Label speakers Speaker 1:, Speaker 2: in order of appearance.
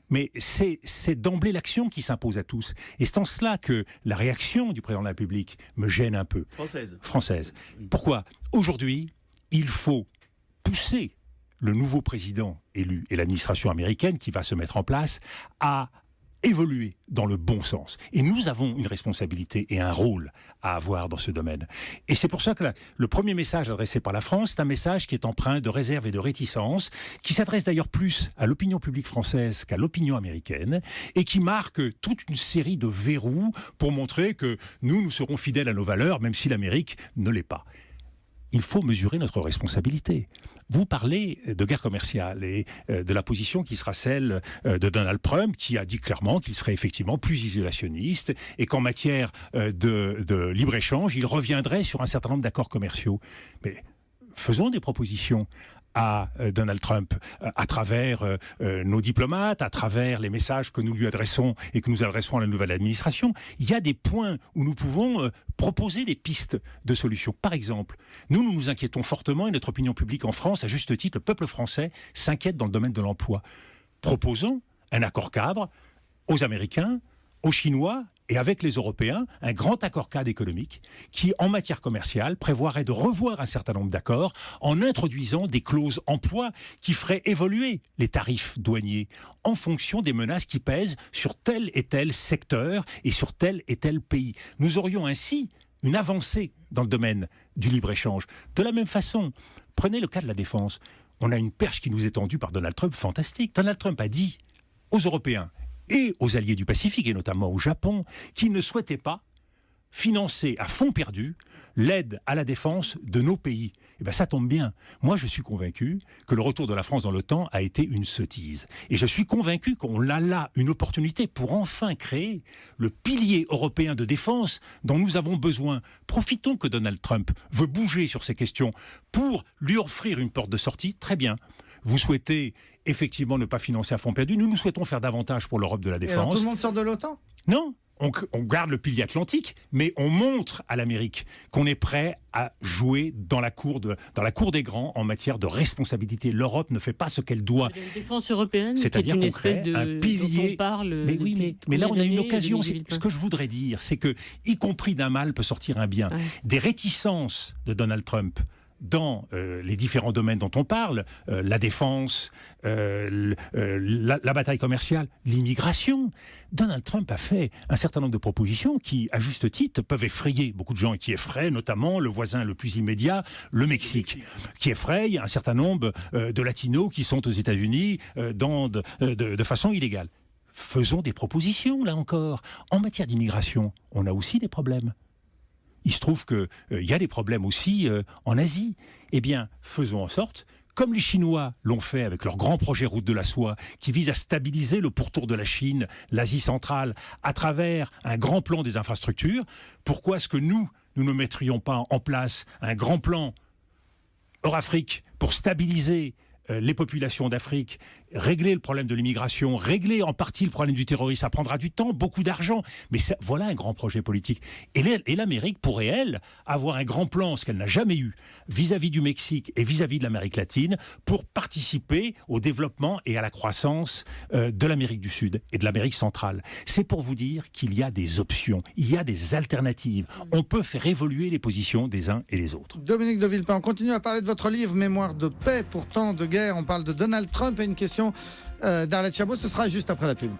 Speaker 1: Mais c'est d'emblée l'action qui s'impose à tous. Et c'est en cela que la réaction du président de la République me gêne un peu. Française. Pourquoi ? Aujourd'hui, il faut pousser le nouveau président élu et l'administration américaine qui va se mettre en place à évoluer dans le bon sens. Et nous avons une responsabilité et un rôle à avoir dans ce domaine. Et c'est pour ça que le premier message adressé par la France, c'est un message qui est empreint de réserve et de réticence, qui s'adresse d'ailleurs plus à l'opinion publique française qu'à l'opinion américaine, et qui marque toute une série de verrous pour montrer que nous serons fidèles à nos valeurs, même si l'Amérique ne l'est pas. Il faut mesurer notre responsabilité. Vous parlez de guerre commerciale et de la position qui sera celle de Donald Trump, qui a dit clairement qu'il serait effectivement plus isolationniste et qu'en matière de libre-échange, il reviendrait sur un certain nombre d'accords commerciaux. Mais faisons des propositions à Donald Trump, à travers nos diplomates, à travers les messages que nous lui adressons et que nous adresserons à la nouvelle administration. Il y a des points où nous pouvons proposer des pistes de solutions. Par exemple, nous nous inquiétons fortement, et notre opinion publique en France, à juste titre, le peuple français s'inquiète dans le domaine de l'emploi. Proposons un accord cadre aux Américains, aux Chinois et avec les Européens, un grand accord cadre économique qui, en matière commerciale, prévoirait de revoir un certain nombre d'accords en introduisant des clauses emploi qui feraient évoluer les tarifs douaniers en fonction des menaces qui pèsent sur tel et tel secteur et sur tel et tel pays. Nous aurions ainsi une avancée dans le domaine du libre-échange. De la même façon, prenez le cas de la défense. On a une perche qui nous est tendue par Donald Trump fantastique. Donald Trump a dit aux Européens et aux alliés du Pacifique, et notamment au Japon, qui ne souhaitaient pas financer à fonds perdu l'aide à la défense de nos pays. Et bien ça tombe bien. Moi, je suis convaincu que le retour de la France dans l'OTAN a été une sottise. Et je suis convaincu qu'on a là une opportunité pour enfin créer le pilier européen de défense dont nous avons besoin. Profitons que Donald Trump veut bouger sur ces questions pour lui offrir une porte de sortie. Très bien. Vous souhaitez effectivement ne pas financer à fonds perdu. Nous souhaitons faire davantage pour l'Europe de la défense.
Speaker 2: Et alors, tout le monde sort de l'OTAN ?
Speaker 1: Non. On garde le pilier atlantique, mais on montre à l'Amérique qu'on est prêt à jouer dans la cour des grands en matière de responsabilité. L'Europe ne fait pas ce qu'elle doit.
Speaker 3: C'est la défense européenne,
Speaker 1: c'est-à-dire
Speaker 3: qui est une
Speaker 1: qu'on crée
Speaker 3: espèce de
Speaker 1: un pilier.
Speaker 3: dont on parle.
Speaker 1: Mais oui, mais là on a une occasion. Ce que je voudrais dire, c'est que, y compris d'un mal peut sortir un bien. Ouais. Des réticences de Donald Trump dans les différents domaines dont on parle, la défense, la bataille commerciale, l'immigration. Donald Trump a fait un certain nombre de propositions qui, à juste titre, peuvent effrayer beaucoup de gens et qui effraient notamment le voisin le plus immédiat, le Mexique, qui effraie un certain nombre de latinos qui sont aux États-Unis de façon illégale. Faisons des propositions, là encore. En matière d'immigration, on a aussi des problèmes. Il se trouve qu'il y a des problèmes aussi en Asie. Eh bien, faisons en sorte, comme les Chinois l'ont fait avec leur grand projet Route de la Soie, qui vise à stabiliser le pourtour de la Chine, l'Asie centrale, à travers un grand plan des infrastructures, pourquoi est-ce que nous ne mettrions pas en place un grand plan Eurafrique pour stabiliser les populations d'Afrique, régler le problème de l'immigration, régler en partie le problème du terrorisme, ça prendra du temps, beaucoup d'argent, mais voilà un grand projet politique. Et l'Amérique pourrait, elle, avoir un grand plan, ce qu'elle n'a jamais eu, vis-à-vis du Mexique et vis-à-vis de l'Amérique latine, pour participer au développement et à la croissance de l'Amérique du Sud et de l'Amérique centrale. C'est pour vous dire qu'il y a des options, il y a des alternatives. On peut faire évoluer les positions des uns et des autres.
Speaker 2: Dominique de Villepin, on continue à parler de votre livre « Mémoire de paix, pourtant de guerre ». On parle de Donald Trump et une question d'Arlette Chabot, ce sera juste après la pub.